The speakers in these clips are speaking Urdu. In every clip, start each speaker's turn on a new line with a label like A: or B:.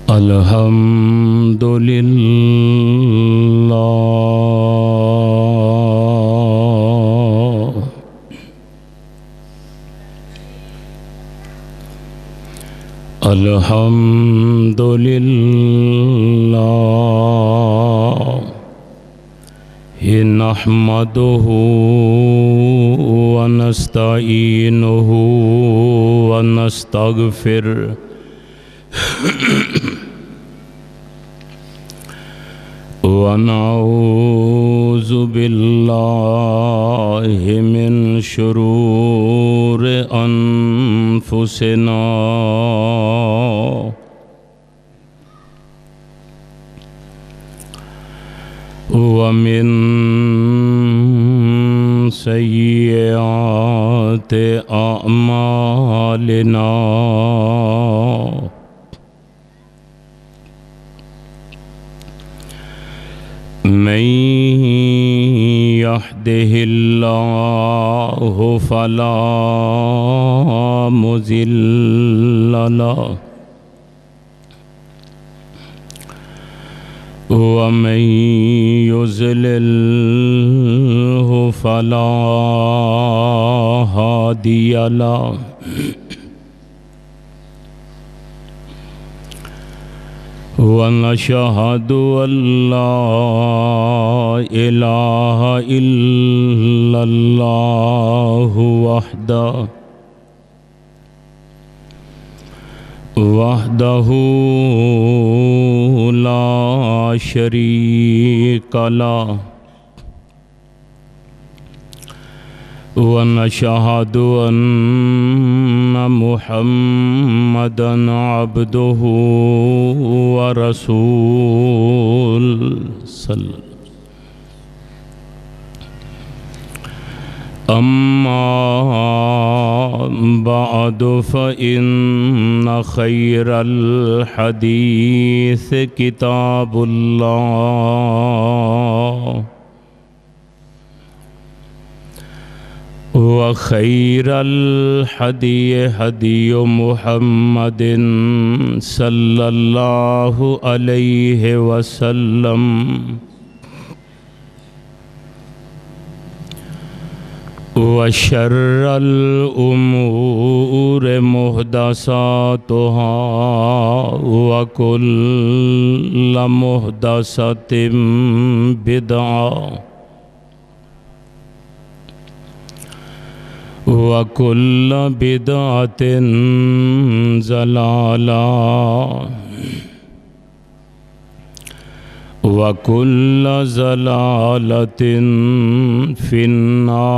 A: الحمد لله الحمد لله نحمده ونستعينه ونستغفره ونعوذ بالله من شرور أنفسنا ومن سيئات أعمالنا من يهده الله فلا مضل له ومن يضلله فلا هادي له ونشهد أن لا إله إلا الله وحده لا شريك له ونشهد أن محمدًا عبده ورسوله أما بعد فإن خير الحديث كتاب الله وخير الهدي هدي محمد صلى الله عليه وسلم وشر الأمور محدثاتها وكل محدثة بدعة وكل بدعة ضلالة وكل ضلالة في النار.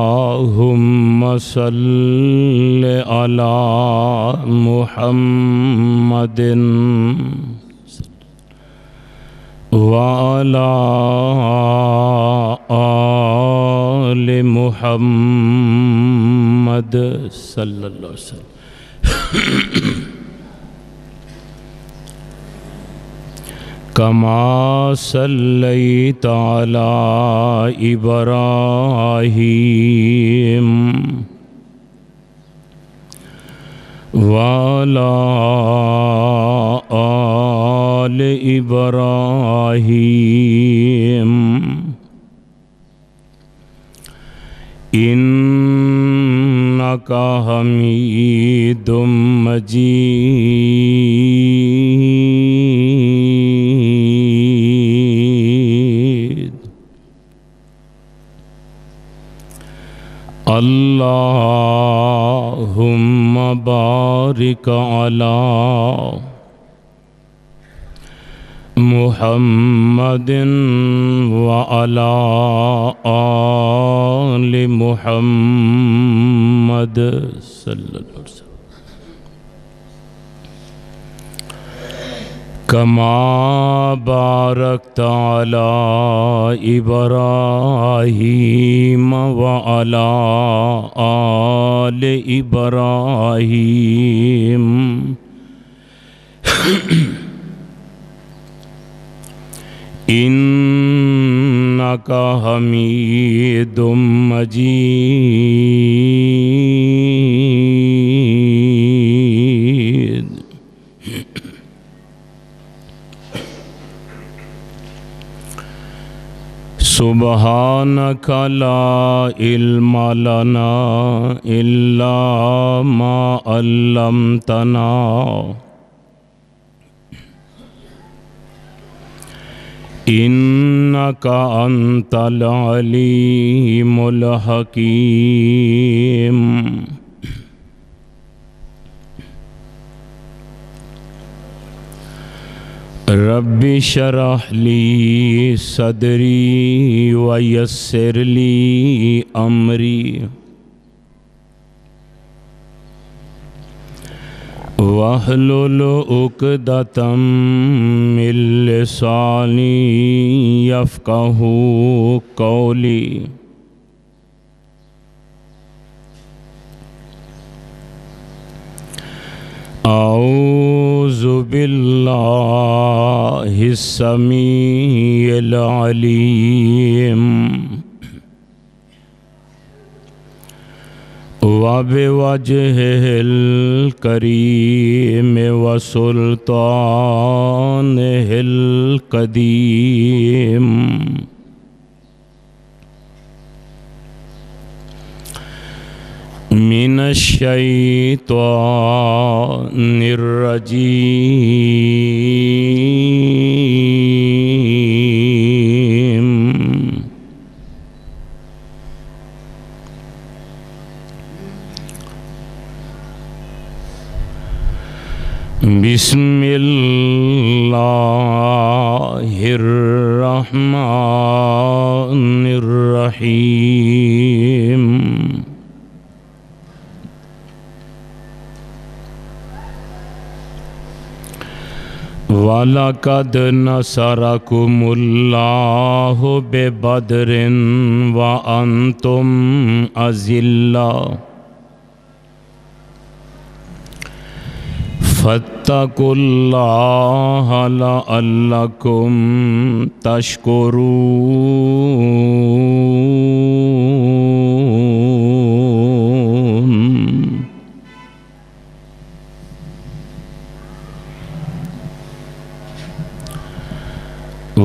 A: اللهم صل على محمد وعلى آل محمد صلی اللہ علیہ وسلم. كما صليت على إبراهيم وعلى آل إبراهيم إنك حميد مجيد. اللهم بارك على محمد وعلى آل محمد صلی اللہ علیہ وسلم كما باركت على إبراهيم وعلى آل إبراهيم إنك حميد مجيد. سبحانك لا علم لنا إلا ما علمتنا إنك أنت العليم الحكيم. رب اشرح لي صدري ويسر لي أمري واحلل عقدة من لساني يفقهوا قولي. أعوذ بالله السميع العليم وبوجهه الكريم وسلطانه القديم من الشيطان الرجيم. بسم الله الرحمن الرحيم. وَلَقَدْ نَصَرَكُمُ اللَّهُ بِبَدْرٍ وَأَنْتُمْ أَذِلَّةٌ فَاتَّقُوا اللَّهَ لَعَلَّكُمْ تَشْكُرُونَ.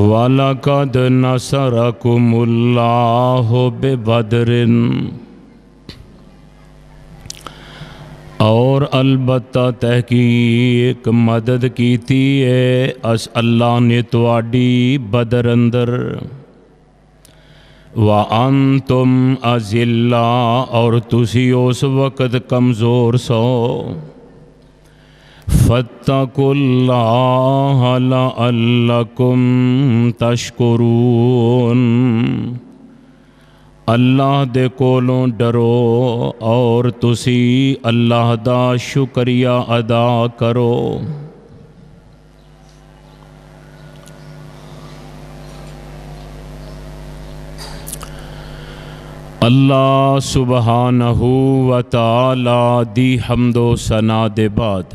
A: وَلَقَدْ نَصَرَكُمُ اللَّهُ بِبَدْرٍ، اور البتہ تحقیق مدد کیتی ہے اس اللہ نے تواڈی بدر اندر. وَأَنْتُمْ أَذِلَّةٌ، اور تسی اس وقت کمزور سو. فَاتَّقُوا اللَّهَ لَعَلَّكُمْ تَشْكُرُونَ، اللہ دے کولوں ڈرو اور تسی اللہ دا شکریہ ادا کرو. اللہ سبحانہ و تعالی دی حمد و ثنا دے بعد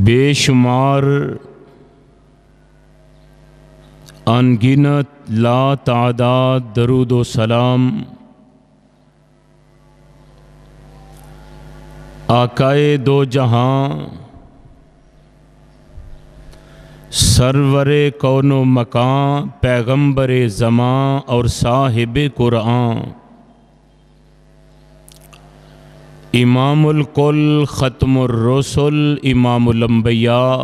A: بے شمار انگنت لا تعداد درود و سلام آقائے دو جہاں سرور کون و مکان پیغمبر زمان اور صاحب قرآن امام الکل ختم الرسل امام الانبیاء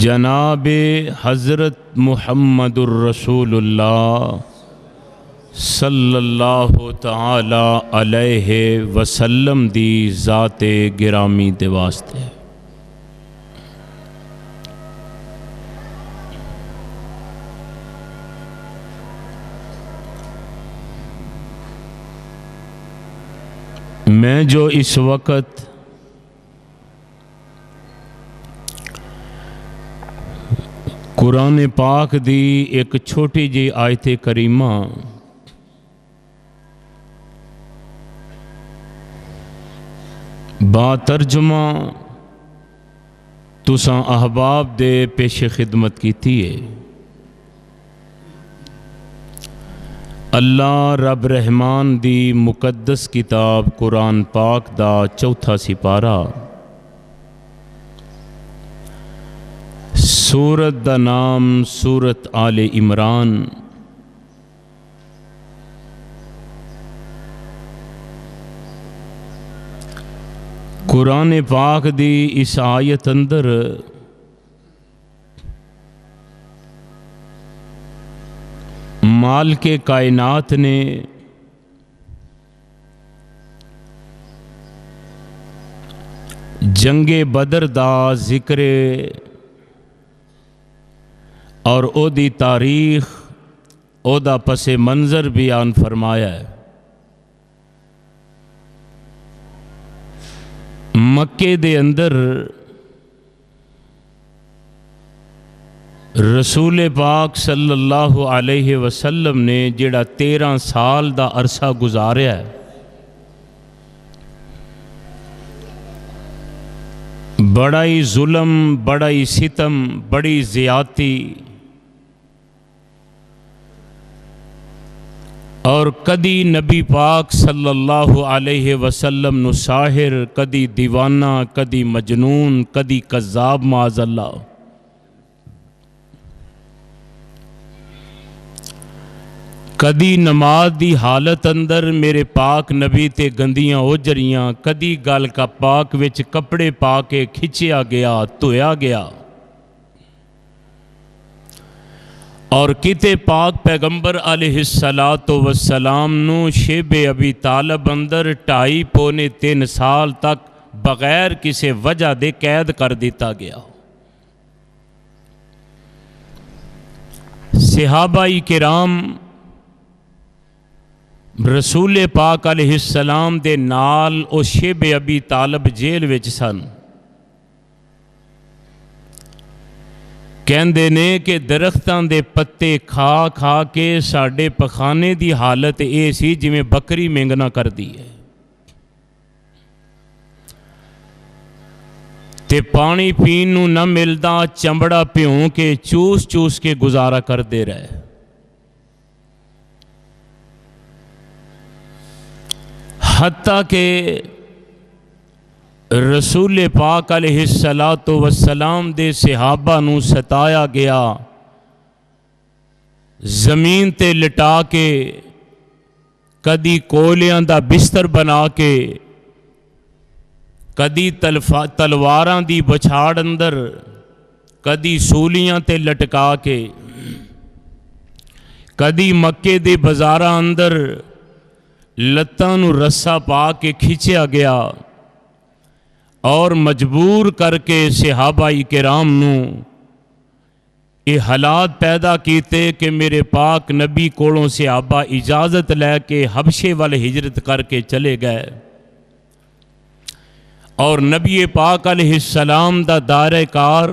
A: جناب حضرت محمد الرسول اللہ صلی اللہ تعالی علیہ وسلم دی ذات گرامی دے واسطے. میں جو اس وقت قرآن پاک دی ایک چھوٹی جی آیت کریمہ با ترجمہ تساں احباب دے پیش خدمت کیتی ہے۔ اللہ رب رحمان دی مقدس کتاب قرآن پاک دا چوتھا سپارہ، سورت دا نام سورت آل عمران۔ قرآن پاک دی اس آیت اندر مالک کائنات نے جنگ بدر دا ذکر اور او دی تاریخ، او دا پس منظر بیان فرمایا ہے۔ مکے دے اندر رسول پاک صلی اللہ علیہ وسلم نے جڑا 13 سال دا عرصہ گزاریا ہے، بڑا ہی ظلم، بڑا ہی ستم، بڑی زیادتی، اور کدی نبی پاک صلی اللہ علیہ وسلم نو ساحر، کدی دیوانہ، کدی مجنون، کدی کذاب معاذ اللہ۔ کدی نماز دی حالت اندر میرے پاک نبی تے گندیاں اوجریاں، کدی گل کا پاک وچ کپڑے پا کے کھچیا گیا، دھویا گیا، اور کتے پاک پیغمبر علیہ السلام نو شیب ابی طالب اندر 2.5-3 سال تک بغیر کسی وجہ دے قید کر دیتا گیا۔ صحابہ کرام رسول پاک علیہ السلام دے نال او شیب ابی طالب جیل وچ سن۔ کہندے نے کہ درختاں دے پتے کھا کھا کے ساڈے پخانے دی حالت اے سی جویں بکری مینگنا کر دی ہے، تے پانی پین نو نہ ملدا، چمڑا پیوں کے چوس چوس کے گزارا کر دے رہے۔ حتیٰ کہ رسول پاک علیہ السلام دے صحابہ نو ستایا گیا، زمین تے لٹا کے، کدی کولیاں دا بستر بنا کے، کدی تلواراں دی بچھاڑ اندر، کدی سولیاں تے لٹکا کے، کدی مکے دے بازاراں اندر لتاں نو رسا پا کے کھچیا گیا، اور مجبور کر کے صحابہ کرام نو یہ حالات پیدا کیتے کہ میرے پاک نبی کولوں صحابہ اجازت لے کے حبشے والے ہجرت کر کے چلے گئے، اور نبی پاک علیہ السلام دا دائرہ کار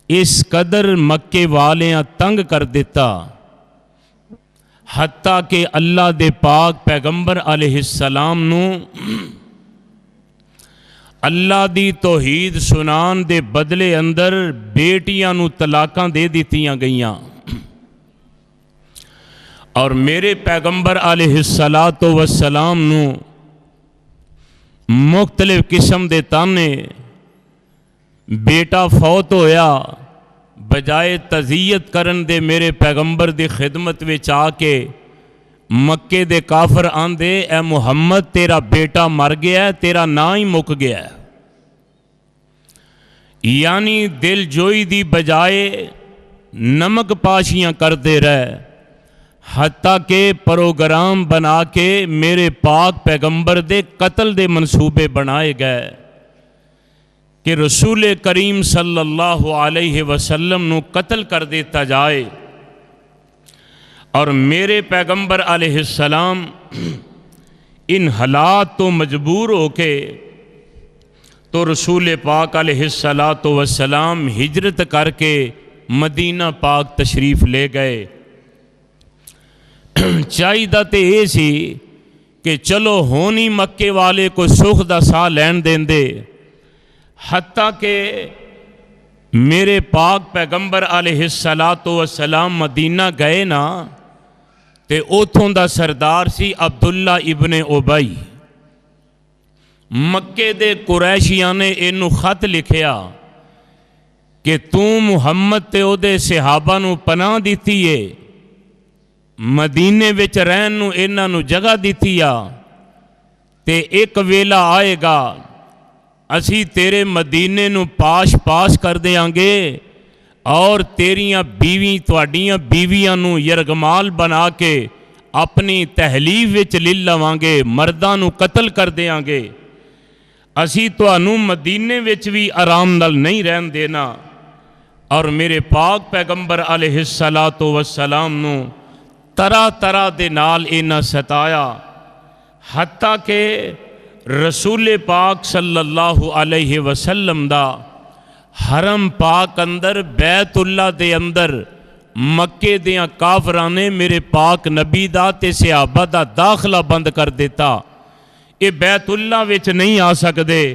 A: اس قدر مکے والیاں تنگ کر دیتا، حتیٰ کہ اللہ دے پاک پیغمبر علیہ السلام نو اللہ دی توحید سنان دے بدلے اندر بیٹیاں نو طلاقاں دے دیتیاں گئیاں، اور میرے پیغمبر علیہ السلام نو مختلف قسم دے تانے، بیٹا فوت ہویا، بجائے تعزیت کرن دے میرے پیغمبر دی خدمت وچ آ کے مکے دے کافر آندے اے محمد تیرا بیٹا مر گیا ہے، تیرا نا ہی مک گیا ہے۔ یعنی دل جوئی دی بجائے نمک پاشیاں کرتے رہے، حتیٰ کہ پروگرام بنا کے میرے پاک پیغمبر دے قتل دے منصوبے بنائے گئے کہ رسول کریم صلی اللہ علیہ وسلم نو قتل کر دیتا جائے، اور میرے پیغمبر علیہ السلام ان حالات تو مجبور ہو کے تو رسول پاک علیہ السلام ہجرت کر کے مدینہ پاک تشریف لے گئے۔ چاہیے تے یہ سی کہ چلو ہونی مکے والے کو سکھ دا ساہ لین دیں دے، حتیٰ کہ میرے پاک پیغمبر علیہ السلام مدینہ گئے نا تے اوتھوں دا سردار سی عبداللہ ابن ابئی۔ مکے دے قریشیاں نے اینو خط لکھیا کہ تو محمد تے او دے صحابہ نو پناہ دیتی ہے، مدینے وچ رہن نو انہاں نو جگہ دیتی آ، تے ایک ویلا آئے گا اسی تیرے مدینے نو پاش پاش کر دیاں گے اور تیریاں بیوی تواڈیاں بیویاں نو یرغمال بنا کے اپنی تحلیف وچ لے لواں گے، مرداں نو قتل کر دیاں گے، اسی تانوں مدینے وچ بھی آرام نال نہیں رہن دینا۔ اور میرے پاک پیغمبر علیہ السلام نو طرح طرح دے نال انہاں ستایا، حتیٰ کہ رسول پاک صلی اللہ علیہ وسلم دا حرم پاک اندر بیت اللہ دے اندر مکے دیاں کافراں نے میرے پاک نبی دا تے صحابہ دا داخلہ بند کر دیتا، یہ بیت اللہ وچ نہیں آ سکدے۔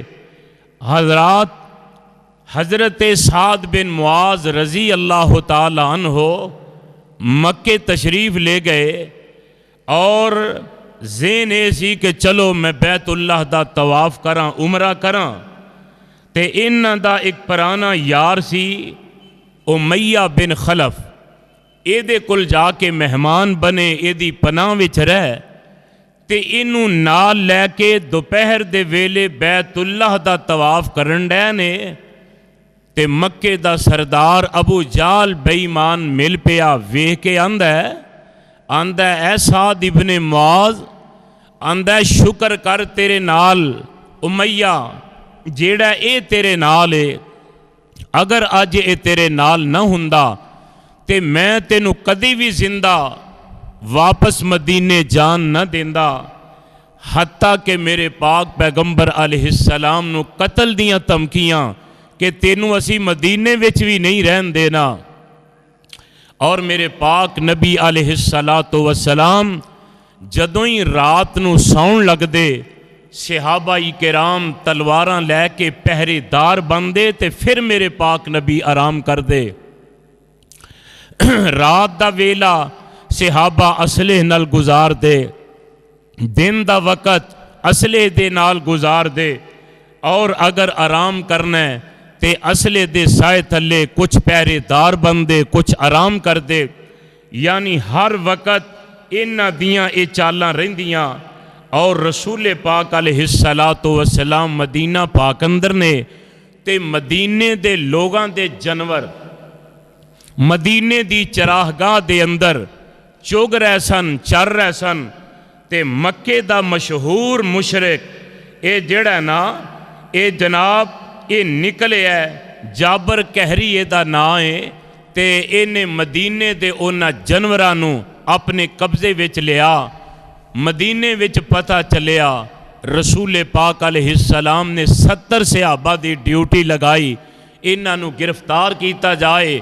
A: حضرت سعد بن معاذ رضی اللہ تعالی عنہ مکے تشریف لے گئے اور ذہن سی کہ چلو میں بیت اللہ دا طواف کراں، عمرہ کراں، تے انہاں دا ایک پرانا یار سی امیہ بن خلف، اے دے کل جا کے مہمان بنے، اے دی پناہ وچ رہ تے انہوں نال لے کے دوپہر دے ویلے بیت اللہ دا طواف کرن ڈے نے تے مکے دا سردار ابو جال بے ایمان مل پیا، ویکھ کے آندا ہے اے سعد ابن معاذ، آندا ہے شکر کر تیرے نال امیہ جیڑا اے تیرے نال ہے، اگر اج اے تیرے نال نہ ہوندا تے میں تینوں کدی بھی زندہ واپس مدینے جان نہ دیندا، حتیٰ کہ میرے پاک پیغمبر علیہ السلام نو قتل دیاں تمکیاں کہ تینوں اسی مدینے وچ بھی نہیں رہن دینا۔ اور میرے پاک نبی علیہ السلام جدوں ہی رات نو ساؤن لگ دے، صحابہ کرام تلواراں لے کے پہرے دار بندے تے پھر میرے پاک نبی آرام کر دے۔ رات دا ویلا صحابہ اسلحے نال گزار دے، دن دا وقت اسلحے دے نال گزار دے، اور اگر آرام کرنا ہے تے اسلحے دے سائے تھلے کچھ پہرے دار بندے کچھ آرام کر دے، یعنی ہر وقت انہاں دیاں اے چالاں رہندیاں۔ اور رسول پاک علیہ السلام مدینہ پاک اندر نے تے مدینے دے لوگاں دے جانور مدینے دی چراہگاہ دے اندر چگ رہے سن، چر رہے سن، تے مکے دا مشہور مشرک اے جڑا نا اے جناب اے نکلے ہے جابر کہری اے دا نا ہے، تے اینے مدینے دے اونا جانوراں نو اپنے قبضے وچ لیا۔ مدینے وچ پتہ چلیا رسول پاک علیہ السلام نے 70 صحابہ دی ڈیوٹی لگائی، انہاں نو گرفتار کیتا جائے،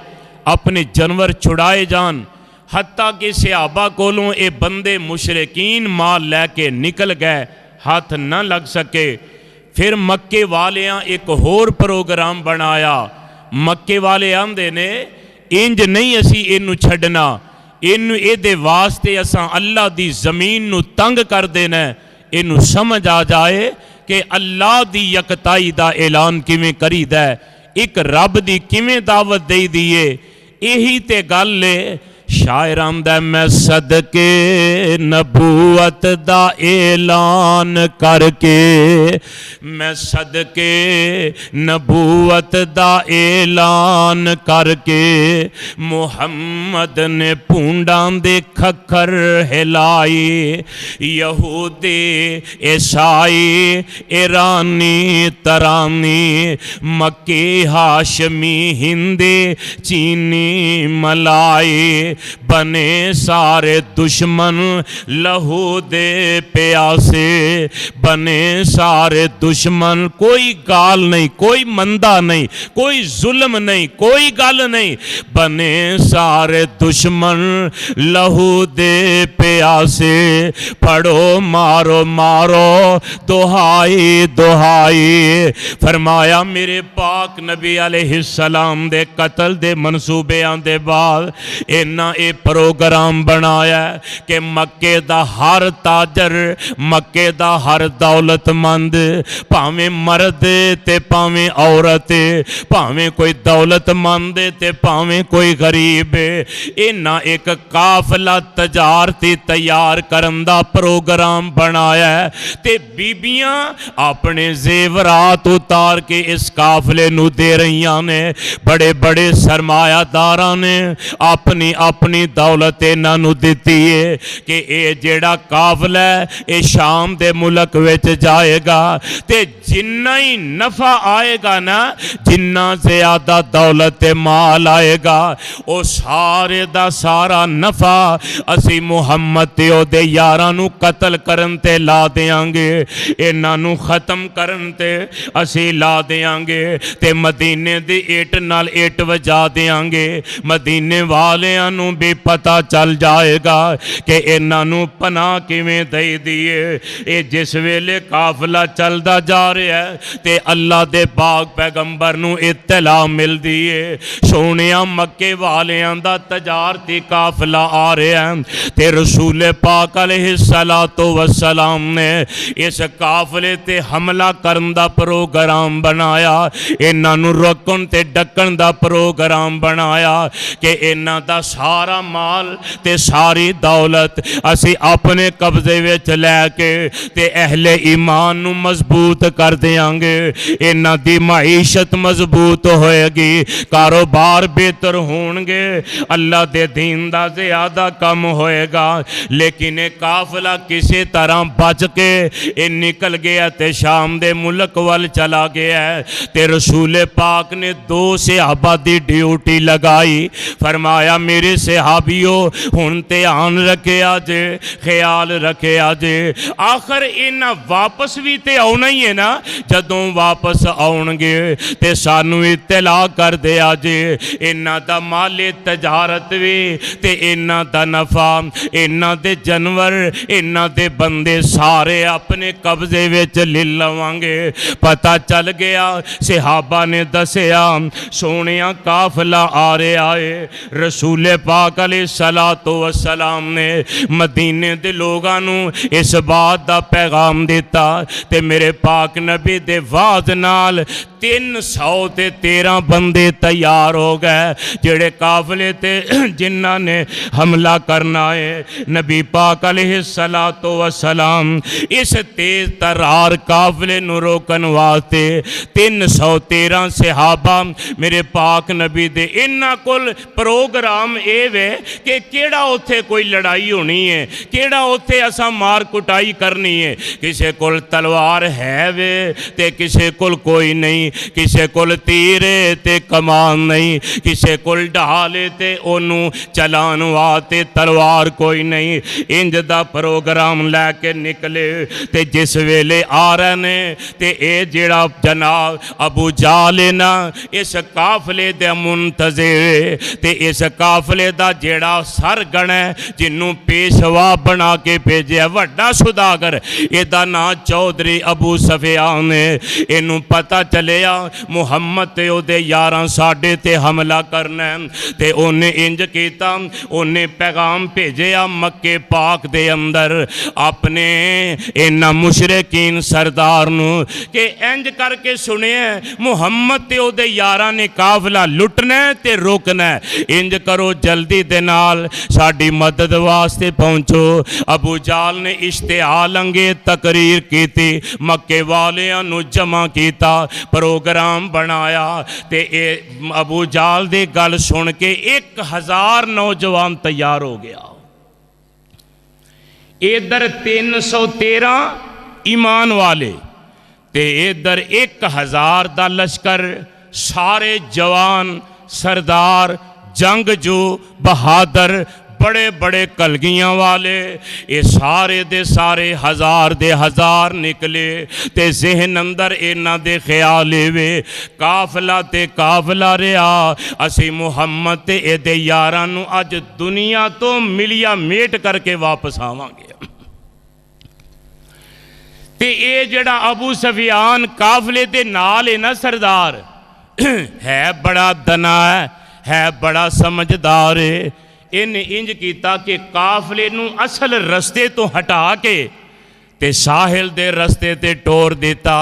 A: اپنے جانور چھڑائے جان، حتیٰ کہ صحابہ کولوں اے بندے مشرکین مال لے کے نکل گئے، ہاتھ نہ لگ سکے۔ پھر مکے والیاں ایک ہور پروگرام بنایا، مکے والے آندے نے انج نہیں اسی اینو چھڈنا، اینو اے دے واسطے اساں اللہ دی زمین نو تنگ کر دینا، اینو سمجھ آ جائے کہ اللہ دی یکتائی دا اعلان کیویں کری دا ہے، ایک رب دی کیویں دعوت دے دیئے، یہی تے گل لے شاعر آمدہ میں صدقے نبوت دا اعلان کر کے، میں صدقے نبوت دا اعلان کر کے، محمد نے پونڈان دے کھکھر ہلائی، یہودی عیسائی ایرانی ترانی، مکی ہاشمی ہندی چینی ملائی، بنے سارے دشمن لہو دے پیاسے، بنے سارے دشمن، کوئی گال نہیں، کوئی مندہ نہیں، کوئی ظلم نہیں، کوئی گل نہیں، بنے سارے دشمن لہو دے پیاسے، پڑھو مارو مارو دہائی دہائی۔ فرمایا میرے پاک نبی علیہ السلام دے قتل دے منصوبیاں دے بعد انہاں اے پروگرام بنایا کہ مکے دا ہر تاجر، مکے دا ہر دولت مند، پاویں مرد تے پاویں عورت، پاویں کوئی دولت مند تے پاویں کوئی غریب، انہاں ایک قافلہ تجارتی تیار کرن دا پروگرام بنایا ہے تے بیبیاں اپنے زیورات اتار کے اس قافلے نو دے رہیاں نے، بڑے بڑے سرمایہ داراں نے اپنی اپنی دولت انہاں نو دتی ہے کہ اے جیڑا قافلہ ہے اے شام دے ملک وچ جائے گا تے جنہ ہی نفع آئے گا نا، جنہ زیادہ دولت مال آئے گا، او سارے دا سارا نفع اسی محمد تے او دے یاراں نو قتل کرن تے لا دیاں گے، انہاں نو ختم کرن تے اسی لا دیاں گے تے مدینے دی ایٹ نال ایٹ وجا دیاں گے، مدینے والیاں نو بھی پتہ چل جائے گا کہ انہاں نو پناہ کیویں دے دیے۔ اے جس ویلے قافلہ چلدا جا رہا ہے تے اللہ دے پاک پیغمبر نو اطلاع مل دیے، سونیاں مکے والیاں دا تجارتی قافلہ آ رہا ہے تے رسول پاک علیہ السلام نے اس قافلے تے حملہ کرن دا پروگرام بنایا، انہاں نو روکن تے ڈکن دا پروگرام بنایا کہ انہاں دا سارا مال تے ساری دولت اسی اپنے قبضے وچ لے کے تے اہل ایمان نو مضبوط کر دیاں گے، انہاں دی معیشت مضبوط ہوئے گی، کاروبار بہتر ہون گے، اللہ دے دین دا زیادہ کم ہوئے گا۔ لیکن ایک قافلہ کسی طرح بچ کے نکل گیا تے شام دے ملک وال چلا گیا ہے تے رسول پاک نے 2 صحابہ دی ڈیوٹی لگائی، فرمایا میرے صحابیوں ہن دھیان رکھے آجے، خیال رکھے آجے، آخر انہاں واپس بھی تے آنا ہی ہے نا، جدوں واپس آؤن گے تے سانو اطلاع کر دے آجے، انہاں دا مال تجارت بھی تے انہاں دا نفع، انہاں دے جنور، انہاں دے بندے سارے اپنے قبضے وچ لے لواںگے۔ پتہ چل گیا، صحابہ نے دسیا سونیاں قافلہ آ رہے آئے، رسول پاک علیہ السلام نے مدینے دے لوگاں نو اس بات دا پیغام دیتا تے میرے پاک نبی دے واز نال 313 بندے تیار ہو گئے جڑے قافلے تے جنہاں نے حملہ کرنا ہے۔ نبی پاک علیہ السلام اس تیز ترار قافلے نو روکن واسطے 313 صحابہ میرے پاک نبی دے انہاں کول پروگرام اے وے کہ کیڑا اوتھے کوئی لڑائی ہونی ہے، کیڑا اوتھے اساں مار کٹائی کرنی ہے، کسے کول تلوار ہے وے تے کسے کول کوئی نہیں، کسے کول تیرے تے کمان نہیں، کسے کول ڈھالے تے انہوں چلان واتے تلوار کوئی نہیں، انج دا پروگرام لے کے نکلے تے جس ویلے آ رہے نے تے اے جڑا جناب ابو جہل نا اس قافلے دے منتظر تے اس قافلے دا جڑا سرگنے جنوں پیشوا بنا کے بھیجے وڈا سوداگر، اے دا نا چودھری ابو سفیان ہے، انہوں پتہ چلیا محمد تے او دے یاراں ساڈے تے حملہ کرنا ہے تے انہیں انج کیتا، انہیں پیغام بھیجیا مکے پاک دے اندر اپنے انہاں مشرکین سردار نو کہ انج کر کے سنے محمد تے او دے یاراں نے قافلہ لٹنا تے روکنا ہے، انج کرو جلدی دے نال ساڈی مدد واسطے پہنچو۔ ابو جہل نے اشتعال انگیز تقریر کیتی، مکے والیاں نو جمع کیتا، پروگرام بنایا تے ابو جہل دی گل سن کے 1000 نوجوان تیار ہو گیا، ادھر 313 ایمان والے تے ادھر 1000 دا لشکر، سارے جوان سردار جنگجو بہادر بڑے بڑے کلگیاں والے یہ سارے دے سارے ہزار دے ہزار نکلے تے ذہن اندر اینا دے خیال وے قافلہ تے قافلہ رہا اسی محمد تے اے دے یارانو اج دنیا تو ملیا میٹ کر کے واپس آواں گے تے اے جڑا ابو سفیان قافلے دے نال ہے نا سردار ہے بڑا دنا ہے بڑا سمجھدار ہے انج کیتا کہ قافلے نو اصل رستے تو ہٹا کے تے ساحل دے رستے تے ٹور دیتا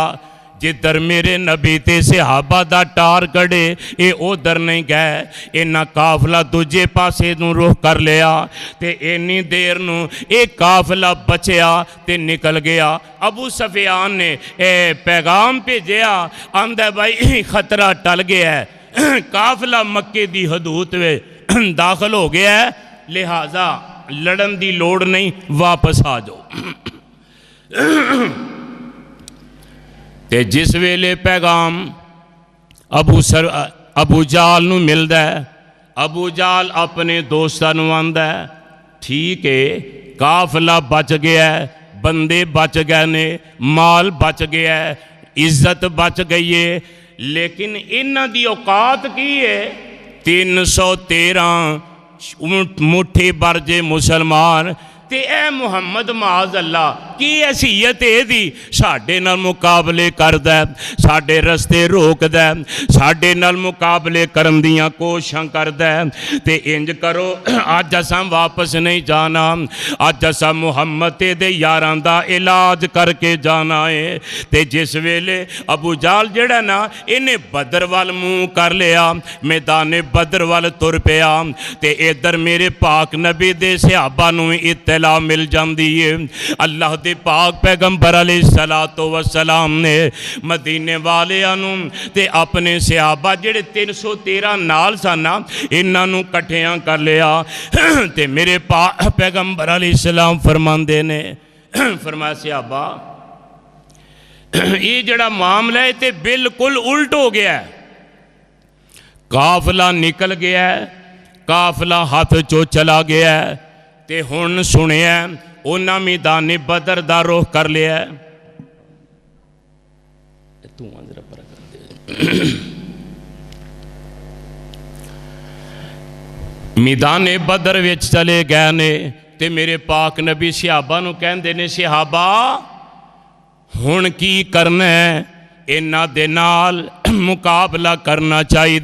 A: جدر میرے نبی تے صحابہ دا ٹار کڑے اے او در نہیں گئے اینا قافلہ دوجے پاسے نو روح کر لیا تے اینی دیر نو ایک قافلہ بچیا تے نکل گیا ابو سفیان نے پیغام پہ جیا آندہ بھائی خطرہ ٹل گیا ہے قافلہ مکے دی حدود وے داخل ہو گیا ہے لہٰذا لڑن دی لوڑ نہیں واپس آ جاؤ تے جس ویلے پیغام ابو جال نو ملدا ہے ابو جال اپنے دوستاں نو آندا ہے ٹھیک ہے قافلہ بچ گیا ہے بندے بچ گئے نے مال بچ گیا ہے عزت بچ گئی ہے لیکن انہاں دی اوقات کی ہے 313 مٹھی برجے مسلمان تے اے محمد معاذ اللہ کی حیثیت اے دی ساڈے نال مقابلے کردہ ساڈے رستے روکدہ ساڈے نال مقابلے کرن دیاں کوششاں کردہ تے انج کرو آج اساں واپس نہیں جانا آج اساں محمد تے دے یاران دا علاج کر کے جانا ہے تے جس ویلے ابو جال جڑا نا انہیں بدر وال منہ کر لیا میدان بدر وال تر پیا تے ادھر میرے پاک نبی دے صحابہ نو اطلاع مل جاندی ہے اللہ دے پاک پیغمبر علیہ السلام نے مدینے والے انہوں تے اپنے صحابہ جڑے 313 نال سانا انہاں نو کٹھیاں کر لیا تے میرے پاک پیغمبر علیہ السلام فرماندے نے فرمایا صحابہ یہ جڑا معاملہ ہے تے بالکل الٹ ہو گیا ہے قافلہ نکل گیا ہے قافلہ ہاتھ چو چلا گیا ہے تے ہن سنے ہیں انہاں میدان بدر دا روح کر لیا ہے میدان بدر وچ چلے گئے نے تے میرے پاک نبی صحابہ نو کہندے نے صحابہ ہن کی کرنا ہے انہاں دے نال مقابلہ کرنا چاہیے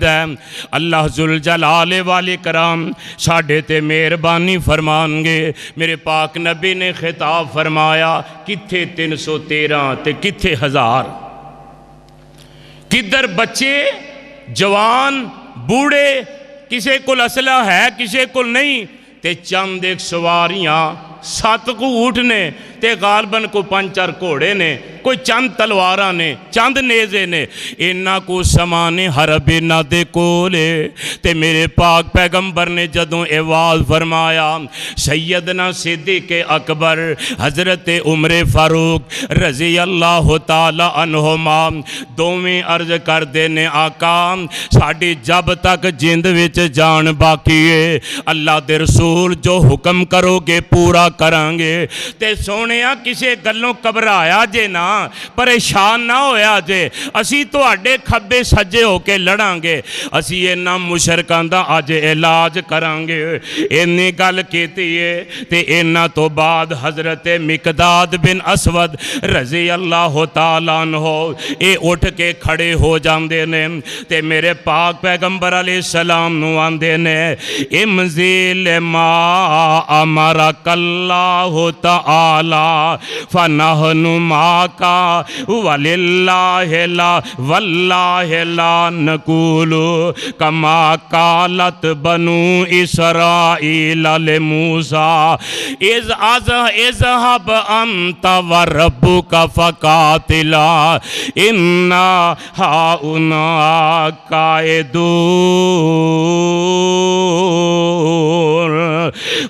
A: اللہ ذوالجلال والے کرام ساڈے تے مہربانی فرمان گے میرے پاک نبی نے خطاب فرمایا کتھے 313 تے کتھے 1000 کدھر بچے جوان بوڑھے کسے کول اسلحہ ہے کسے کول نہیں تے چند ایک سواریاں 7 اونٹ نے تے غالباً کو 5-4 گھوڑے نے کوئی چند تلواراں نے چند نیزے نے انہاں کو سمانے حرب انہاں دے کولے تے میرے پاک پیغمبر نے جدوں اعواز فرمایا سیدنا صدیق اکبر حضرت عمر فاروق رضی اللہ تعالی عنہما دوویں عرض کر دینے آقا ساڑی جب تک جند وچ جان باقی ہے اللہ دے رسول جو حکم کرو گے پورا کرانگے تے سونیا کسے گلوں گھبرایا جے نا پریشان نہ ہویا جے اسی تو اڈے کھبے سجے ہو کے لڑانگے اسی اینا مشرکان دا آج علاج کرانگے اینی گل کیتی ہے تے اینا تو بعد حضرت مقداد بن اسود رضی اللہ تعالیٰ عنہ اے اٹھ کے کھڑے ہو جاندے نے تے میرے پاک پیغمبر علیہ السلام نو آندے نے امزیل ما امرک اللہ تعالی فنحن ماکا وللہ لا نقول کما قالت بنو اسرائیل لموسیٰ اذهب انت وربک فقاتلا انا هؤلاء قائدون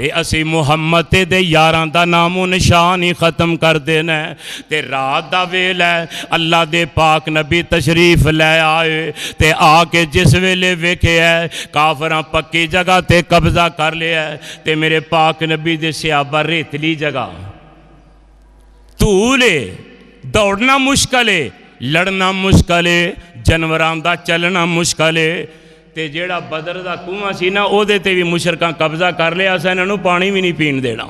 A: تے اسی محمد تے دے یاراں دا نام و نشان ہی ختم کر دینا ہے۔ تے رات دا ویل ہے، اللہ دے پاک نبی تشریف لے آئے تے آ کے جس ویلے ویکھے ہے کافراں پکی جگہ تے قبضہ کر لیا ہے تے میرے پاک نبی دے صحابہ ریتلی جگہ طولے دوڑنا مشکل ہے، لڑنا مشکل ہے، جانوران دا چلنا مشکل ہے تے جیڑا بدر دا کنواں سی نا او دے تے بھی مشرکاں قبضہ کر لیا، اساں انہاں نوں پانی بھی نہیں پین دینا۔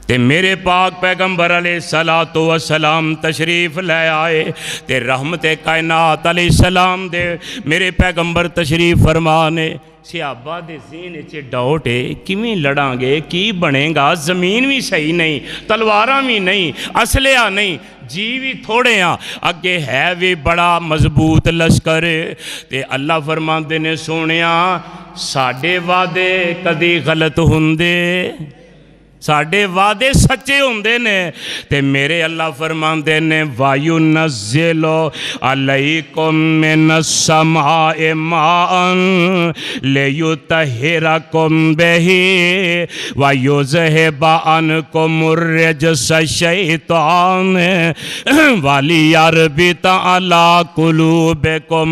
A: تے میرے پاک پیغمبر علیہ الصلوۃ والسلام تشریف لے آئے تے رحمت کائنات علیہ السلام دے میرے پیغمبر تشریف فرمانے صحابہ دے ذہن وچ ڈاؤٹ ہے کیویں لڑاں گے، کی بنے گا، زمین بھی صحیح نہیں، تلواراں بھی نہیں، اسلحہ نہیں، جی بھی تھوڑے ہاں، اگے ہے بھی بڑا مضبوط لشکر تے اللہ فرماندے نے سونیا ساڈے وعدے کدی غلط ہوندے، ساڈے وعدے سچے ہوندے نے تے میرے اللہ فرماندے نے وَيُنَزِّلُ عَلَيْكُم مِّنَ السَّمَاءِ مَاءً لِيُطَهِّرَكُم بِهِ وَيُذْهِبَ عَنكُمُ الرِّجْسَ الشَّيْطَانِ وَلِيَرْبِطَ عَلَىٰ قُلُوبِكُمْ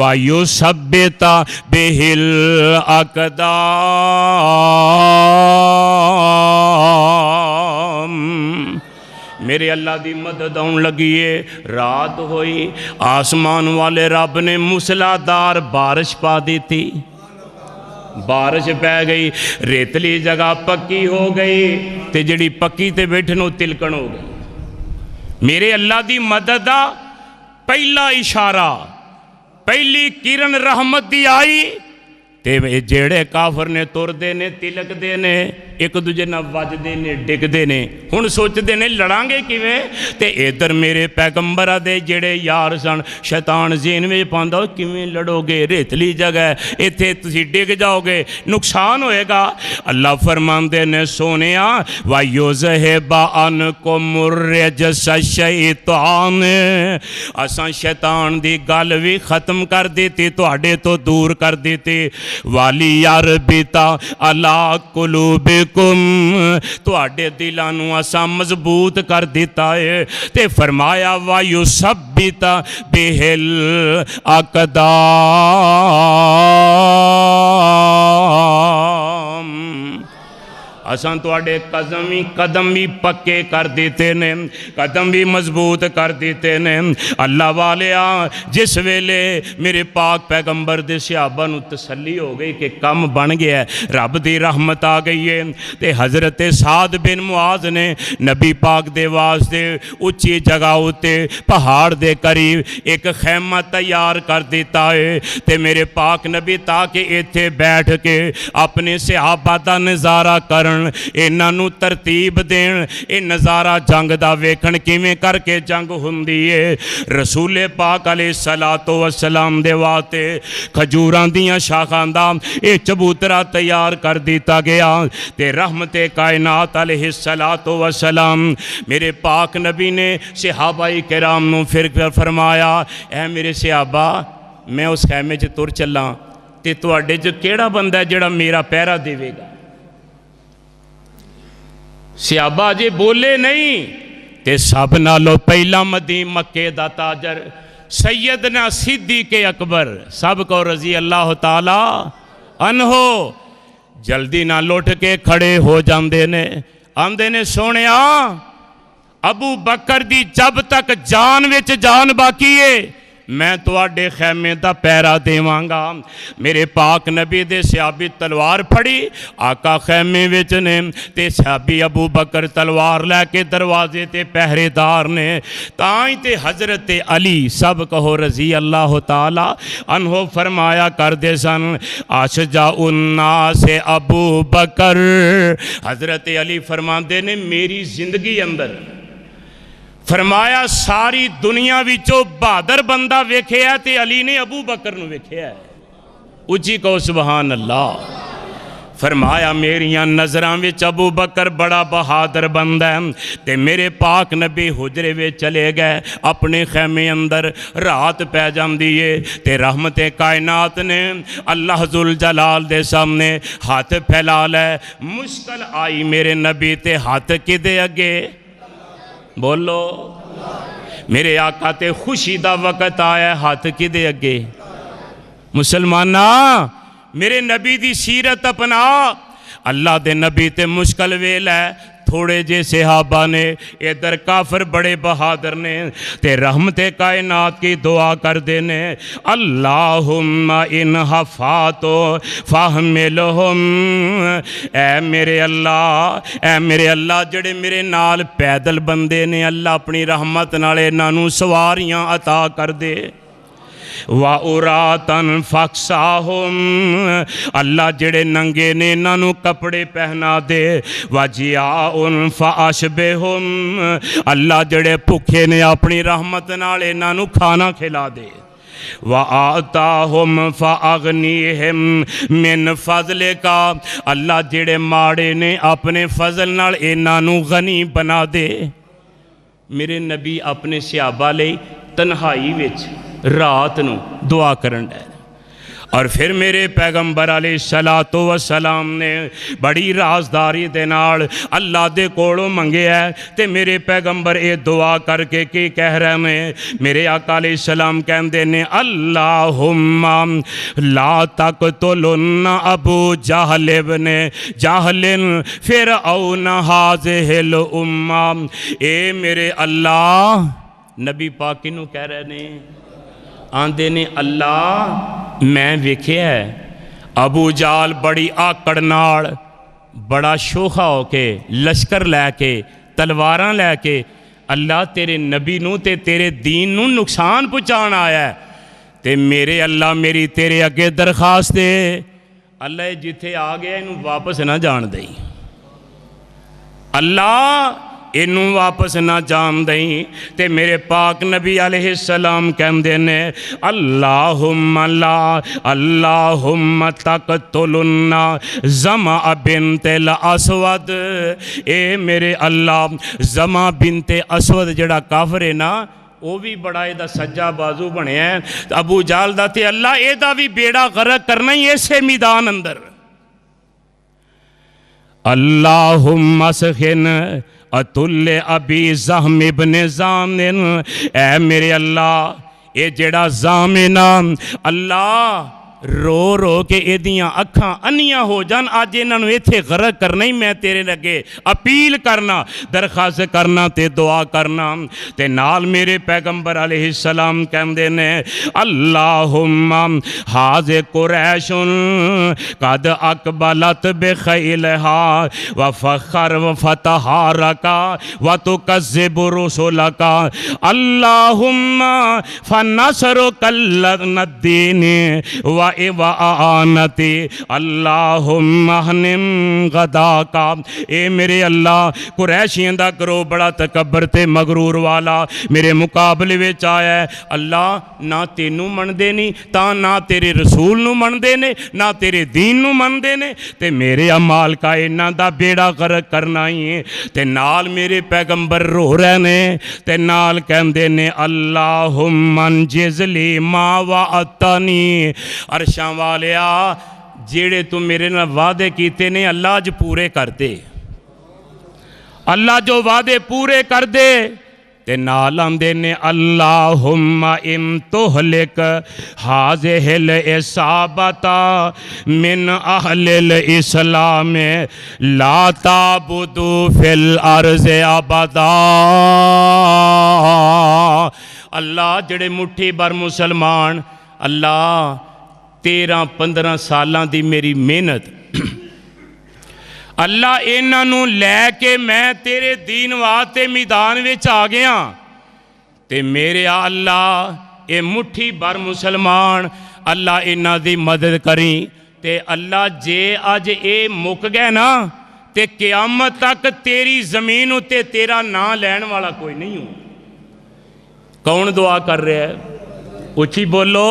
A: وَيُثَبِّتَ بِهِ الْأَقْدَامَ۔ میرے اللہ دی مدد آن لگیے، رات ہوئی، آسمان والے رب نے موسلادھار بارش پا دیتی، بارش پہ گئی، ریتلی جگہ پکی ہو گئی تے جڑی پکی تے بیٹھنو تلکن ہو گئی۔ میرے اللہ دی مدد دا پہلا اشارہ، پہلی کرن رحمت دی آئی تے جیڑے کافر نے تر دے نے تلک دے نے ایک دوجے نہ وج دے نے ڈگ دے نے، ہن سوچ دے نے لڑاں گے کیویں تے ادھر میرے پیغمبر دے جڑے یار سن شیطان ذہن وچ پاندا کیویں لڑو گے، ریتلی جگہ ایتھے تسی ڈگ جاؤ گے، نقصان ہوئے گا۔ اللہ فرماندے نے سونیا وَيُذْهِبَ عَنكُمُ الرِّجْسَ الشَّيْطَانِ، اساں شیطان دی گل بھی ختم کر دیتی، تواڈے تو دور کر دیتی۔ وَلِيَرْبِطَ عَلَىٰ قُلُوبِكُمْ، تواڈے دلاں نوں اساں مضبوط کر دیتا ہے تے فرمایا وَيُثَبِّتَ بِهِ الْأَقْدَامَ، اساں تواڈے قدم بھی پکے کر دیتے نے، قدم بھی مضبوط کر دیتے نے۔ اللہ والیا جس ویلے میرے پاک پیغمبر دے صحابہ نو تسلی ہو گئی کہ کم بن گیا ہے، رب دی رحمت آ گئی ہے تے حضرت سعد بن معاذ نے نبی پاک دے واسطے اچھی جگہ ہوتے پہاڑ دے قریب ایک خیمہ تیار کر دیتا ہے تے میرے پاک نبی تاکہ ایتھے بیٹھ کے اپنے صحابہ دا نظارہ کرن، انہاں نوں ترتیب دین، اے نظارہ جنگ دا ویکھن کیویں کر کے جنگ ہوندی ہے۔ رسول پاک علیہ الصلوۃ والسلام دے واسطے کھجوراں دیاں شاخاں دا اے چبوترا تیار کر دیتا گیا تے رحمت کائنات علیہ الصلوۃ والسلام میرے پاک نبی نے صحابہ کرام نوں پھر فرمایا اے میرے صحابہ میں اس خیمے چ تر چلاں تے تواڈے چ کیڑا بندہ ہے جڑا میرا پہرا دے گا؟ صحابہ جی بولے نہیں تے سب نالو پہلا مکے دا تاجر سیدنا صدیق اکبر سب کو رضی اللہ تعالی عنہ جلدی نہ لوٹ کے کھڑے ہو جاندے نے، آندے نے سونیا ابو بکر دی جب تک جان وچ جان باقی ہے میں تواڈے خیمے دا پیرا دیواں گا۔ میرے پاک نبی دے صحابی تلوار پھڑی آقا خیمے وچ نے تے صحابی ابو بکر تلوار لے کے دروازے تے پہرے دار نے، تائیں تے حضرت علی سب کہو رضی اللہ تعالی عنہ فرمایا کر دے سن اشجع الناس ابو بکر، حضرت علی فرماندے نے میری زندگی اندر فرمایا ساری دنیا وچوں بہادر بندہ ویکھے ہے تے علی نے ابو بکر نو ویکھے ہے، اچھی کہو سبحان اللہ۔ فرمایا میریاں نظراں وچ ابو بکر بڑا بہادر بندہ ہے تے میرے پاک نبی حجرے وچ چلے گئے اپنے خیمے اندر رات پہ جاندی ہے تے رحمت کائنات نے اللہ ذوالجلال دے سامنے ہاتھ پھیلا لے مشکل آئی میرے نبی تے ہاتھ کدے اگے بولو میرے آقا تے خوشی دا وقت آیا ہاتھ کدے اگے مسلمانہ میرے نبی دی سیرت اپنا اللہ دے نبی تے مشکل ویل ہے تھوڑے جے صحابہ نے ادھر کافر بڑے بہادر نے تے رحمت کائنات کی دعا کر دینے اللہم ان حفاتو فاہملہم اے میرے اللہ جڑے میرے نال پیدل بندے نے اللہ اپنی رحمت نالے نانو سواریاں عطا کر دے وَأُرَاتًا فَاكْسَاهُمْ اللہ جڑے ننگے نے انہوں کپڑے پہنا دے وَجِيَاءٌ فَأَشْبِهُمْ اللہ جڑے بھوکے نے اپنی رحمت نال انہوں کھانا کھلا دے وَآتَاهُمْ فَأَغْنِيهِمْ مِنْ فَضْلِكَ اللہ جڑے ماڑے نے اپنے فضل نال انہوں غنی بنا دے میرے نبی اپنے صحابہ لئی تنہائی وچ رات نو دعا کرن ہے اور پھر میرے پیغمبر علیہ السلام نے بڑی رازداری دے نال اللہ دے کولوں منگے ہے تے میرے پیغمبر اے دعا کر کے کی کہہ رہے ہیں میرے آقا علیہ السلام کہندے نے اللہم لا تقتلن ابو جہل ابن جہل فرعون ہذہ الامہ اے میرے اللہ نبی پاک کنوں کہہ رہے ہیں آندے نے اللہ میں ویکھیا ہے ابو جال بڑی آکڑ نال بڑا شوخا ہو کے لشکر لے کے تلواراں لے کے اللہ تیرے نبی نو تے تیرے دین نو نقصان پہنچان آیا ہے تے میرے اللہ میری تیرے اگے درخواست دے اللہ جتھے آ گیا انہوں واپس نہ جان دیں اللہ انہوں واپس نہ جان دیں تے میرے پاک نبی علیہ السلام کہندے نے اللہم تقتلن زمع بنت الاسود اے میرے اللہ زمع بنت اسود جڑا کافر ہے نا وہ بھی بڑا ایدہ سجا بازو بنے ہیں ابو جال دا تے اللہ ایدہ بھی بیڑا غرق کرنا ہی ایسے میدان اندر اللہم اسخن اتل ابی زہم ابن زامن اے میرے اللہ اے جڑا زامنا اللہ رو رو کے ایدیاں اکھاں انیاں ہو جان آج انہوں ایتھے غرق کرنا ہی میں تیرے لگے اپیل کرنا درخواست کرنا تے دعا کرنا تے نال میرے پیغمبر علیہ السلام کہندے نے اللہم حاز قریش قد اقبلت بخیلہا وفخر وفتحارکا وتکذب رسولکا اللہم فنصرک الدین وآنتی اللہم اہنم غدا کا اے میرے اللہ قریشین دا کرو بڑا تکبر تے مغرور والا میرے مقابلے وچ آیا ہے اللہ نہ تینوں من دے نہیں تا نہ تیرے رسول نو من دے نے نہ تیرے دین نو من دے نے تے میرے عمال کا انہاں دا بیڑا غرق کرنا ہی ہے تے نال میرے پیغمبر رو رہے نے تے نال کہندے نے اللہم انجز لی ما وعدتنی عرشاں والیا جیڑے تم میرے نہ وعدے کیتے نے اللہ جو پورے کر دے اللہ جو وعدے پورے کر دے تے نالم دینے اللہم ام تہلک حاضح الاسابتا من اہل الاسلام لا تعبدو فی الارض ابدا اللہ جڑے مٹھی بر مسلمان اللہ 13-15 سالاں دی میری محنت اللہ انہوں لے کے میں تیرے دین واسطے میدان وچ آ گیا تے میرے اللہ اے مٹھی بر مسلمان اللہ انہاں دی مدد کریں تے اللہ جے اج اے مک گئے نا تے قیامت تک تیری زمین تے تیرا نام لین والا کوئی نہیں ہو کون دعا کر رہے ہے اچھی بولو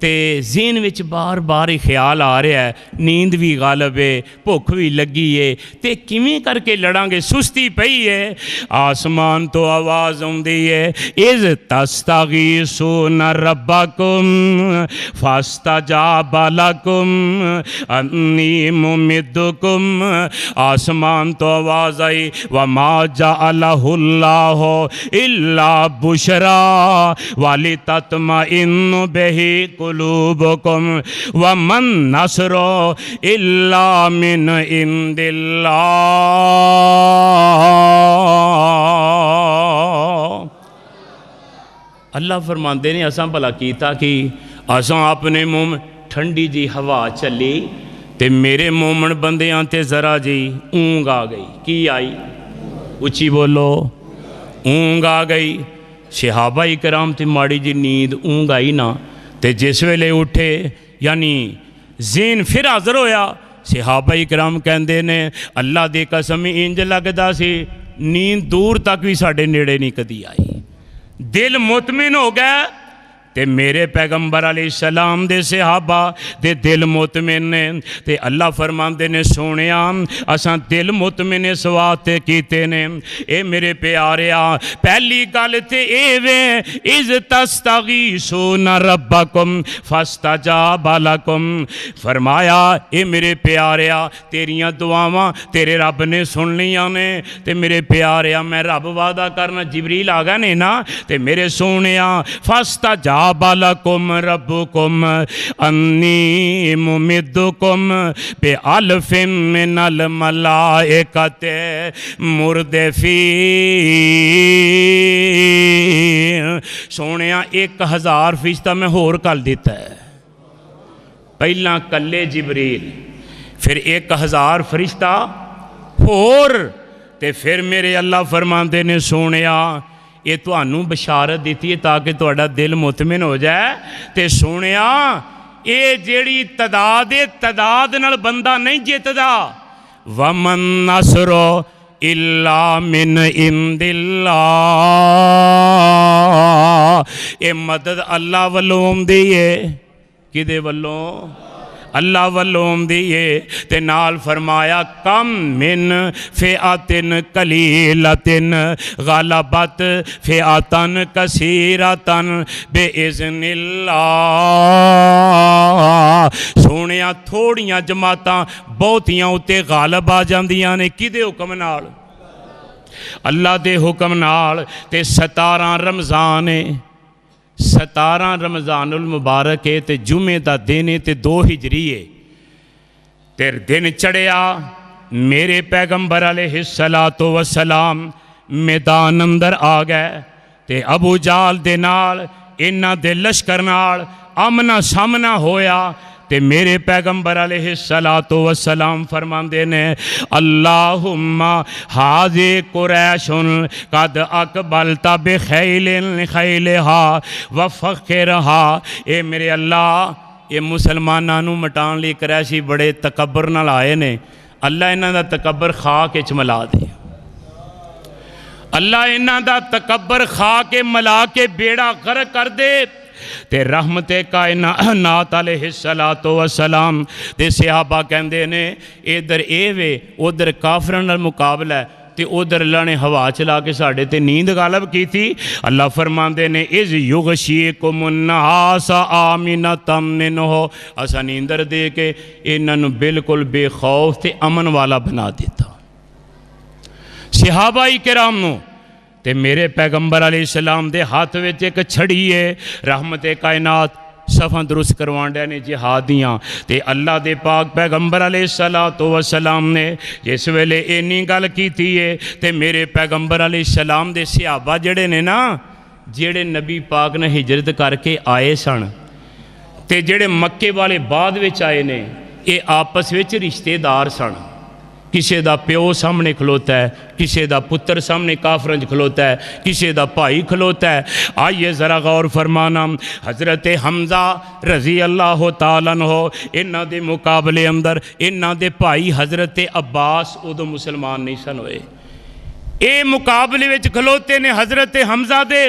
A: تے ذہن وچ بار بار ہی خیال آ رہا ہے نیند بھی غالب ہے بھوک بھی لگی ہے تے کیویں کر کے لڑاں گے سستی پئی ہے آسمان تو آواز آندی ہے اذ تستغیثون ربکم فاستجاب لکم انی ممدکم آسمان تو آواز آئی وما جعلہ اللہ الا بشرا ولتطمئن بہ قلوبکم ومن نصر الا من عند اللہ اللہ فرماندے نے اساں بھلا کیتا کہ اساں اپنے منہ ٹھنڈی جی ہوا چلی تے میرے مومن بندیاں تے ذرا جی اونگ آ گئی کی آئی اچھی بولو اونگ آ گئی صحابہ کرام تے ماڑی جی نیند اونگ آئی نا تے جس ویلے اٹھے یعنی ذہن پھر حاضر ہویا صحابہ کرام کہندے نے اللہ دی قسم انج لگدا سی نیند دور تک بھی ساڈے نیڑے نہیں کدی آئی دل مطمئن ہو گیا تے میرے پیغمبر علیہ السلام دے صحابہ دے دل مطمئن نے تے اللہ فرماندے نے سونیا اساں دل مطمئن اس واسطے کیتے نے اے میرے پیاریا پہلی گل تے اے وے اذ تستغیثون ربکم فاستجاب لکم فرمایا اے میرے پیاریا تیریاں دعاواں تیرے رب نے سن لیاں نے تے میرے پیاریا میں رب وعدہ کرنا جبریل آ گیا نے نا تے میرے سونیا فاستجاب لکم ربکم انی ممدکم بألف من الملائکۃ مردفین سونیا 1000 فرشتہ میں ہور کل دیتا ہے پہلا کلے جبریل پھر 1000 فرشتہ ہور تے پھر میرے اللہ فرماندے نے سونیا یہ تانوں بشارت دیتی ہے تاکہ تہاڈا دل مطمئن ہو جائے تے سونیا اے جیڑی تعداد نال بندہ نہیں جیتدا ومن نصر الا من عند اللہ اے مدد اللہ والوں ہوندی ہے کدے والوں اللہ والوں دیئے تے نال فرمایا کم من فئاتن قلیلتن غلبت فئاتن کثیرتن بے اذن اللہ سونیا تھوڑیاں جماعتاں بہتیاں اتے غالب آ جاندیاں نے کدے حکم نال اللہ دے حکم نال تے 17 رمضان ہے 17 رمضان المبارک ہے تے جمعے دا دن ہے تے 2 ہجری ہے تے دن چڑھیا میرے پیغمبر علیہ السلام میدان اندر آ گئے تے ابو جال دے نال انہاں دے لشکر نال آمنا سامنا ہویا تے میرے پیغمبر علیہ السلام فرماندے نے اللہم حاضی قریشن قد اقبلت بخیل خیلہا وفخرہا اے میرے اللہ یہ مسلمانانو مٹان لی قریشی بڑے تکبر نال آئے نے اللہ انہاں دا تکبر خاک اچ ملا دے اللہ انہاں دا تکبر خاک ملا کے بیڑا غرق کر دے تے رحمت کائنات علیہ السلام تے صحابہ کہندے نے ادھر اے وے ادھر کافرن نال مقابلہ ہے تے ادھر اللہ نے ہوا چلا کے ساڑھے تے نیند غالب کی تھی اللہ فرماندے نے اذ یغشیکم النعاس آمنۃ منہ اسا نیندر دے کے انہاں بالکل بے خوف تے امن والا بنا دیتا صحابہ کرام نو تے میرے پیغمبر علیہ السلام دے ہاتھ وچ ایک چھڑی ہے رحمت کائنات صفاں درست کروانڈے نے جہادیاں تے اللہ دے پاک پیغمبر علیہ السلام نے جس ویلے اینی گل کیتی ہے تے میرے پیغمبر علیہ السلام دے صحابہ جڑے نے نا جڑے نبی پاک نے ہجرت کر کے آئے سن تے جڑے مکے والے بعد وچ آئے نے اے آپس وچ رشتے دار سن کسے دا پیو سامنے کھلوتا ہے کسے دا پتر سامنے کافرنج کھلوتا ہے کسے دا بھائی کھلوتا ہے آئیے ذرا غور فرمانا حضرت حمزہ رضی اللہ تعالیٰ عنہ انہاں دے مقابلے اندر انہاں دے بھائی حضرت عباس ادو مسلمان نہیں سن ہوئے اے مقابلے وچ کھلوتے نے حضرت حمزہ دے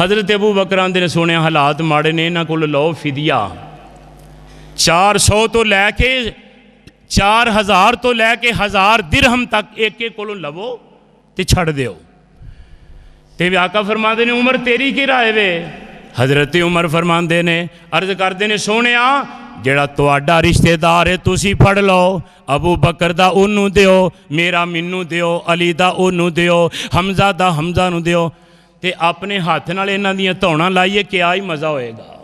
A: حضرت ابو بکر آندے نے سونے حالات ماڑے نے انہاں کول لو فدیہ 400 تو لے کے 4000 تو لے کے 1000 درہم تک ایک ایک کولوں لو تے چھڑ دیو تے آقا فرماندے نے عمر تیری کی رائے وے؟ حضرت عمر فرماندے نے عرض کردے نے سونے جڑا تواڈا رشتہ دار ہے تسی پڑھ لو، ابو بکر دا اونوں دیو، میرا منوں دیو، علی دا اونوں دیو، حمزہ دا حمزہ نوں دیو تے اپنے ہاتھ نال انہاں دیاں دھوڑاں لائیے کیا ہی مزہ ہوئے گا،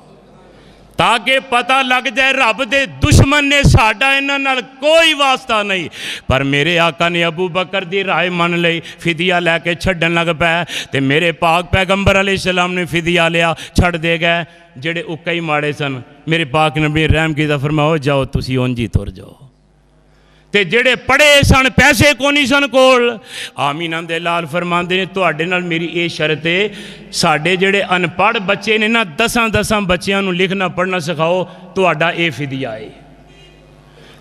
A: تاکہ پتہ لگ جائے رب دے دشمن نے ساڈا انہاں نال کوئی واسطہ نہیں۔ پر میرے آقا نے ابو بکر دی رائے من لئی، فدیہ لے کے چھڈن لگ پے تے میرے پاک پیغمبر علیہ السلام نے فدیہ لیا چھڑ دے گئے۔ جڑے اکئی ماڑے سن میرے پاک نبی رحم کیتا فرمایا جاؤ تسی اونج ہی تر جاؤ، تے جڑے پڑھے سن پیسے کونی سن کول آمینہ دے لال فرماندے نے تواڈے نال میری اے شرط ہے ساڈے جڑے ان پڑھ بچے نے نا 10 بچیاں نوں لکھنا پڑھنا سکھاؤ، تواڈا اے فدیہ ہے،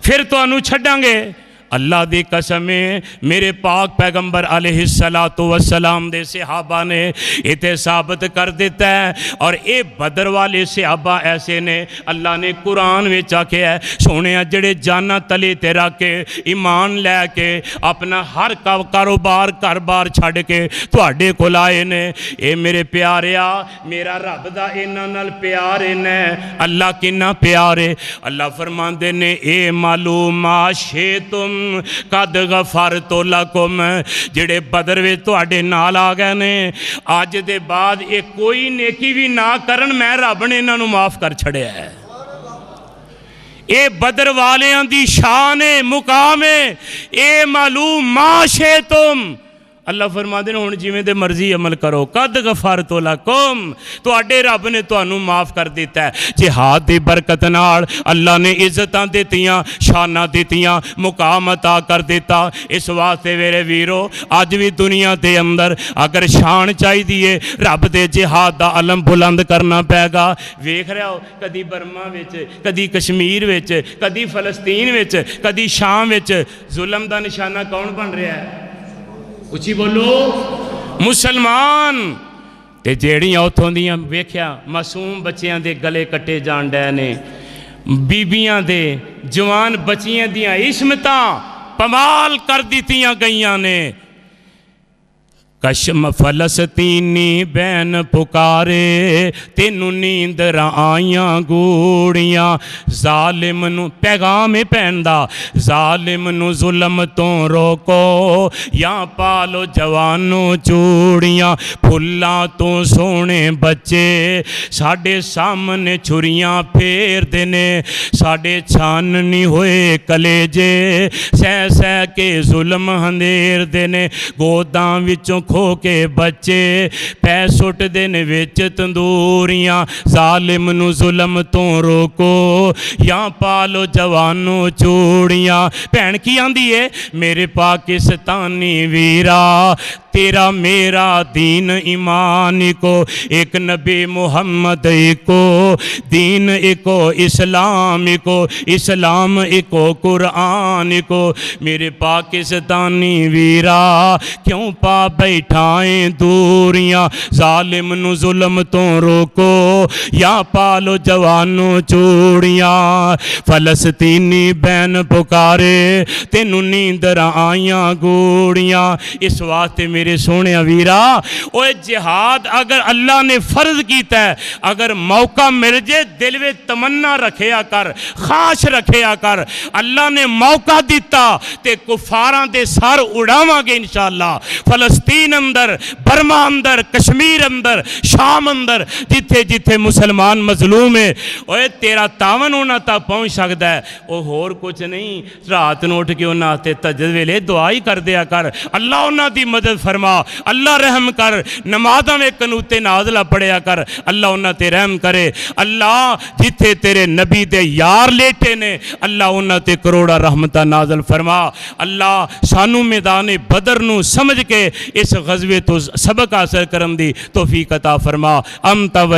A: پھر تانوں چھڈاں گے۔ اللہ دی قسم ہے میرے پاک پیغمبر علیہ السلام دے صحابہ نے اتے ثابت کر دیتا ہے، اور اے بدر والے صحابہ ایسے نے اللہ نے قرآن میں چاکے ہے سونے جڑے جانا تلے تے رکھ کے ایمان لے کے اپنا ہر کاروبار کاربار چھڑ کے تواڈے کول آئے نے۔ اے میرے پیاریا میرا رب دا انہاں نال پیار ہے، اللہ کنا پیار ہے، اللہ فرماندے نے اے معلوم آشے تم قد غفرت لکم، جڑے بدر وچ تواڈے نال آ گئے نے اج دے بعد اے کوئی نیکی بھی نہ کرن میں رب نے انہاں نوں معاف کر چھڑیا ہے۔ اے بدر والیاں دی شان ہے، مقام ہے، اے معلوم ما شئتم، اللہ فرماندے نے ہن جویں دے مرضی عمل کرو، قد غفرت لکم، تواڈے رب نے تانوں معاف کر دیتا ہے۔ جہاد دی برکت نال اللہ نے عزتاں دتیاں، شاناں دتیاں، مقام عطا کر دیتا۔ اس واسطے میرے ویرو اج بھی دنیا دے اندر اگر شان چاہیے رب دے جہاد دا علم بلند کرنا پے گا۔ ویکھ رہے ہو کدی برما وچ، کدی کشمیر وچ، کدی فلسطین وچ، کدی شام وچ ظلم دا نشانہ کون بن رہا ہے؟ اچھی بولو مسلمان۔ تے جیڑیاں اتھوں دیاں ویکھیا معصوم بچیاں دے گلے کٹے جان ڈے نے، بیبیاں دے جوان بچیاں دیاں عصمتاں پمال کر دیتیاں گئیاں نے۔ کشم فلسطینی بین پکارے تینوں نیندر آئیاں گوڑیاں، ظالم نو پیغام پیندا ظالم نو ظلم تو روکو، یا پالو جوانوں چوڑیاں، پھلاں تو سونے بچے ساڈے سامنے چھریاں پھیر دینے، ساڈے چھاننی ہوئے کلیجے سہ سہ کے ظلم ہندیر دینے، گوداں وچوں کھو کے بچے پے سٹ دن وچ تندوریاں، ظالم نو ظلم تو روکو یا پالو جوانوں چوڑیاں۔ بہن کی آندی ہے میرے پاکستانی ویرا، تیرا میرا دین ایمان کو ایک نبی محمد کو، دین کو اسلام کو، اسلام کو قرآن کو۔ میرے پاکستانی ویرا کیوں پا بیٹھائیں دوریاں، ظالم نو ظلم تو روکو یا پالو جوانوں چوڑیاں، فلسطینی بین پکارے تینوں نیندر آئیاں گوڑیاں۔ اس واسطے میرے سونے ویرا اوے جہاد اگر اللہ نے فرض کیتا ہے، اگر موقع مل جے دل میں تمنا رکھیا کر، خواہش رکھیا کر، اللہ نے موقع دیتا تے کفاراں دے سر اڑاواں گے انشاءاللہ۔ فلسطین اندر، برما اندر، کشمیر اندر، شام اندر، جتھے جتھے مسلمان مظلوم ہے اوے تیرا تاون ہونا تا پہنچ سکتا ہے۔ او ہور کچھ نہیں، رات نو اٹھ کے انہاں تے تہجد ویلے دعا ہی کر دیا کر، اللہ انہاں دی مدد فرما، اللہ رحم کر، نمازاں میں قنوت نازلہ پڑھیا کر، اللہ انہاں تے رحم کرے۔ اللہ جتھے تیرے نبی دے یار لیٹے نے اللہ انہاں تے کروڑا رحمتہ نازل فرما۔ اللہ سانو میدان بدر نو سمجھ کے اس غزوے تو سبق حاصل کرن دی توفیق عطا فرما۔ انت